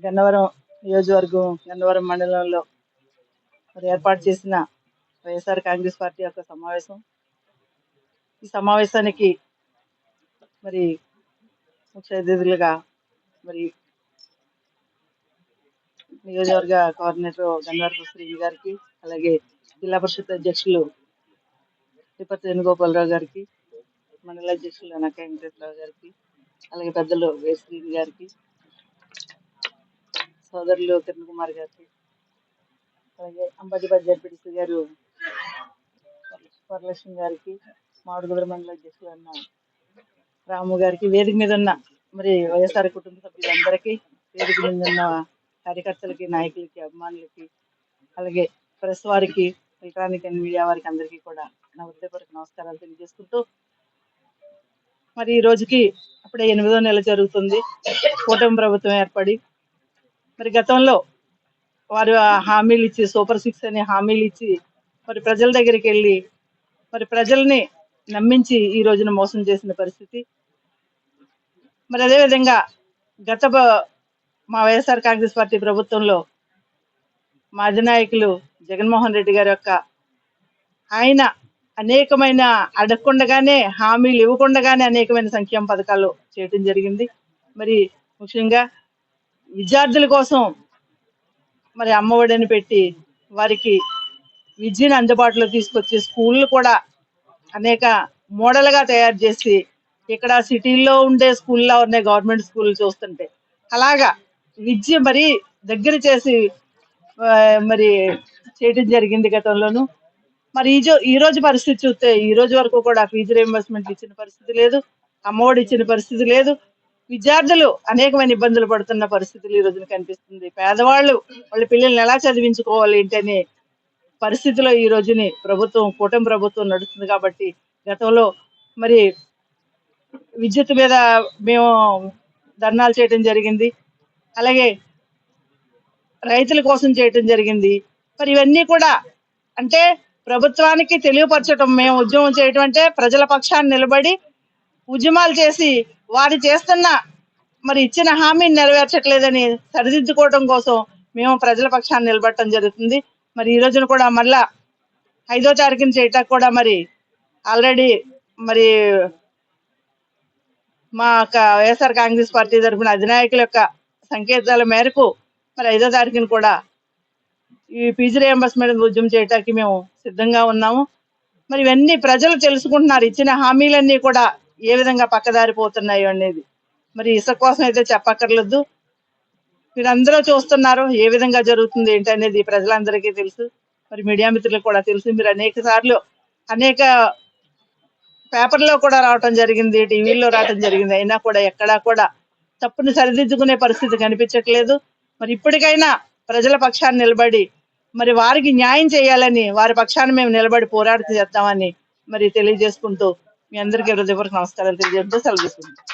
గన్నవరం నియోజకవర్గం గన్నవరం మండలంలో మరి ఏర్పాటు చేసిన వైఎస్ఆర్ కాంగ్రెస్ పార్టీ యొక్క సమావేశం. ఈ సమావేశానికి మరి ముఖ్య అతిథులుగా మరి నియోజకవర్గ కోఆర్డినేటర్ గన్నవరపు శ్రీని గారికి, అలాగే జిల్లా పరిషత్ అధ్యక్షులు తిరుపతి వేణుగోపాలరావు గారికి, మండల అధ్యక్షులు నక్క వెంకటేశ్వరరావు గారికి, అలాగే పెద్దలు వే శ్రీని గారికి, సోదరులు కిరణ్ కుమార్ గారికి, అలాగే అంబాజీపేట జడ్పీటీసీ గారు వరలక్ష్మి గారికి, మామిడిగుడ్ర మండల అధ్యక్షులు అన్న రాము గారికి, వేదిక మీద ఉన్న మరి వైఎస్ఆర్ కుటుంబ సభ్యులందరికీ, వేదిక మీద ఉన్న కార్యకర్తలకి, నాయకులకి, అభిమానులకి, అలాగే ప్రెస్ వారికి, ఎలక్ట్రానిక్ అండ్ మీడియా వారికి అందరికీ కూడా నా హృదయపూర్వక నమస్కారాలు తెలియజేసుకుంటూ, మరి ఈ రోజుకి అప్పుడే 8వ నెల జరుగుతుంది కూటమి ప్రభుత్వం ఏర్పడి. మరి గతంలో వారు హామీలు ఇచ్చి, సూపర్ 6 అనే హామీలు ఇచ్చి మరి ప్రజల దగ్గరికి వెళ్ళి మరి ప్రజల్ని నమ్మించి ఈ రోజున మోసం చేసిన పరిస్థితి. మరి అదేవిధంగా మా వైఎస్ఆర్ కాంగ్రెస్ పార్టీ ప్రభుత్వంలో మా అధినాయకులు జగన్మోహన్ రెడ్డి గారి యొక్క ఆయన అనేకమైన అడగకుండగానే, హామీలు ఇవ్వకుండగానే అనేకమైన సంక్షేమ పథకాలు చేయటం జరిగింది. మరి ముఖ్యంగా విద్యార్థుల కోసం మరి అమ్మఒడిని పెట్టి వారికి విద్యను అందుబాటులో తీసుకొచ్చి స్కూళ్ళు కూడా అనేక మోడల్గా తయారు చేసి, ఇక్కడ సిటీల్లో ఉండే స్కూల్లో ఉన్నాయి గవర్నమెంట్ స్కూల్ చూస్తుంటే, అలాగా విద్య మరి దగ్గర చేసి మరి చేయటం జరిగింది గతంలోను. మరి ఈ రోజు పరిస్థితి చూస్తే ఈ రోజు వరకు కూడా ఫీజు రీయింబర్స్మెంట్ ఇచ్చిన పరిస్థితి లేదు, అమ్మఒడి ఇచ్చిన పరిస్థితి లేదు. విద్యార్థులు అనేకమైన ఇబ్బందులు పడుతున్న పరిస్థితులు ఈ రోజున కనిపిస్తుంది. పేదవాళ్ళు వాళ్ళ పిల్లల్ని ఎలా చదివించుకోవాలి ఏంటనే పరిస్థితిలో ఈ రోజుని కూటమి ప్రభుత్వం నడుస్తుంది. కాబట్టి గతంలో మరి విద్యుత్ మీద మేము ధర్నాలు చేయడం జరిగింది, అలాగే రైతుల కోసం చేయటం జరిగింది. మరి ఇవన్నీ కూడా అంటే ప్రభుత్వానికి తెలియపరచడం, మేము ఉద్యమం చేయటం అంటే ప్రజల పక్షాన్ని నిలబడి ఉద్యమాలు చేసి వారు చేస్తున్న మరి ఇచ్చిన హామీని నెరవేర్చట్లేదని సరిదిద్దుకోవడం కోసం మేము ప్రజల పక్షాన్ని నిలబడటం జరుగుతుంది. మరి ఈ రోజున కూడా మళ్ళా 5వ తారీఖున చేయటానికి కూడా మరి ఆల్రెడీ మరి మా వైఎస్ఆర్ కాంగ్రెస్ పార్టీ తరఫున అధినాయకుల యొక్క సంకేతాల మేరకు మరి 5వ తారీఖున కూడా ఈ ఫీజు రీయింబర్స్మెంట్ ఉద్యమం చేయడానికి మేము సిద్ధంగా ఉన్నాము. మరి ఇవన్నీ ప్రజలు తెలుసుకుంటున్నారు, ఇచ్చిన హామీలన్నీ కూడా ఏ విధంగా పక్కదారిపోతున్నాయో అనేది. మరి ఇసుక కోసం అయితే చెప్పక్కర్లేదు, మీరందరూ చూస్తున్నారు ఏ విధంగా జరుగుతుంది ఏంటనేది ప్రజలందరికీ తెలుసు, మరి మీడియా మిత్రులకు కూడా తెలుసు. మీరు అనేక పేపర్లో కూడా రావటం జరిగింది, టీవీల్లో రావటం జరిగింది, అయినా కూడా ఎక్కడా కూడా తప్పుని సరిదిద్దుకునే పరిస్థితి కనిపించట్లేదు. మరి ఇప్పటికైనా ప్రజల పక్షాన్ని నిలబడి మరి వారికి న్యాయం చేయాలని, వారి పక్షాన్ని మేము నిలబడి పోరాటం చేస్తామని మరి తెలియజేసుకుంటూ మీ అందరికీ హృదయపూర్వక నమస్కారాలు తెలియజేస్తూ సెలవు తీసుకుంటాం.